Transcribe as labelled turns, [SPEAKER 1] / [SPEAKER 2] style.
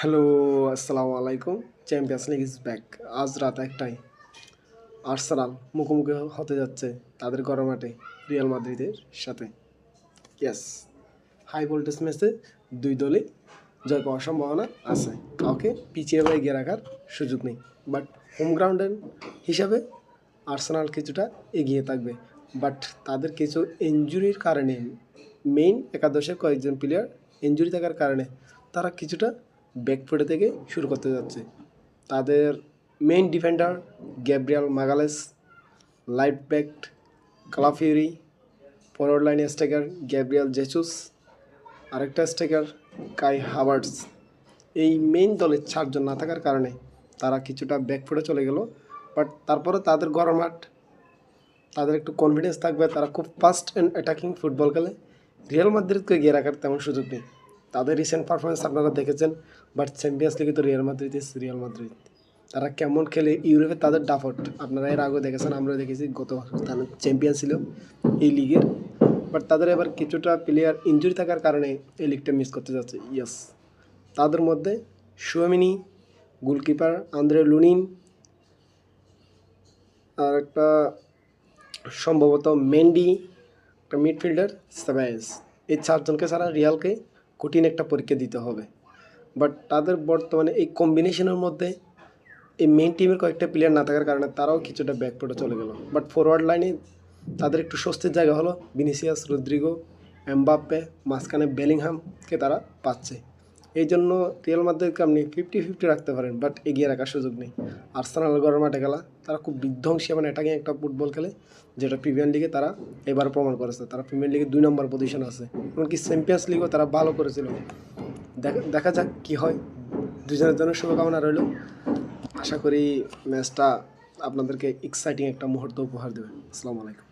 [SPEAKER 1] Hello, আসসালামু আলাইকুম। Champions league is back. আজ রাত ১টায় আর্সেনাল মুখোমুখি হতে যাচ্ছে তাদের ঘরের মাঠে রিয়াল মাদ্রিদের সাথে। ইয়েস, হাই ভোল্টেজ ম্যাচে দুই দলই জয় পাওয়ার সম্ভাবনা আছে। কাউকে পিছিয়ে বা এগিয়ে রাখার সুযোগ নেই। বাট হোম গ্রাউন্ডের হিসাবে আর্সেনাল কিছুটা এগিয়ে থাকবে। বাট তাদের কিছু ইনজুরির কারণে মেইন একাদশের কয়েকজন প্লেয়ার ইনজুরি থাকার কারণে তারা কিছুটা ব্যাকফুটে থেকে শুরু করতে যাচ্ছে। তাদের main defender Gabriel Magalhaes, right back Calafiori, forward line striker Gabriel Jesus, আরেকটা স্ট্রাইকার কাই হাভার্টস। এই মেইন দলের 4 জন না থাকার কারণে তারা কিছুটা ব্যাকফুটে চলে গেল। বাট তারপরে তাদের গড় মাঠ, তাদের একটু কনফিডেন্স থাকবে, তারা খুব ফাস্ট অ্যান্ড অ্যাটাকিং ফুটবল খেলে। রিয়াল মাদ্রিদকে এগিয়ে রাখার তেমন সুযোগ নেই। তাদের রিসেন্ট পারফরমেন্স আপনারা দেখেছেন। বাট চ্যাম্পিয়ন্স লিগে তো Real Madrid is Real Madrid. তারা কেমন খেলে ইউরোপে তাদের ডাফট আপনারা এর আগেও দেখেছেন, আমরাও দেখেছি। গত তারা চ্যাম্পিয়ন ছিল এই লিগের। বাট তাদের এবার কিছুটা প্লেয়ার ইনজুরি থাকার কারণে এই লিগটা মিস করতে যাচ্ছে। ইয়েস, তাদের মধ্যে শুয়ামিনি, গোলকিপার আন্দ্রে লুনিন, আর একটা সম্ভবত মেন্ডি, একটা মিডফিল্ডার সেবায়েস। এই 4 জনকে ছাড়া রিয়ালকে কঠিন একটা পরীক্ষা দিতে হবে। বাট তাদের বর্তমানে এই কম্বিনেশনের মধ্যে এই মেইন টিমের কয়েকটা প্লেয়ার না থাকার কারণে তারাও কিছুটা ব্যাকফুটে চলে গেল। বাট ফরওয়ার্ড লাইনে তাদের একটু স্বস্তির জায়গা হলো ভিনিসিয়াস, রদ্রিগো, এমবাপ্পে, মাঝখানে বেলিংহামকে তারা পাচ্ছে। এই জন্য রিয়াল মাদ্রিদকে আপনি 50-50 রাখতে পারেন, বাট এগিয়ে রাখার সুযোগ নেই। আর্সেনাল ঘরের মাঠে খেলা, তারা খুব বিধ্বংসী মানে অ্যাটাকিং একটা ফুটবল খেলে, যেটা প্রিমিয়ার লিগে তারা এবার প্রমাণ করেছে। তারা প্রিমিয়ার লিগে 2 নম্বর পজিশনে আছে, এমনকি চ্যাম্পিয়ন্স লিগও তারা ভালো করেছিল। দেখা যাক কী হয়। দুজনের জন্য শুভকামনা রইল। আশা করি ম্যাচটা আপনাদেরকে এক্সাইটিং একটা মুহূর্ত উপহার দেবে। আসসালামু আলাইকুম।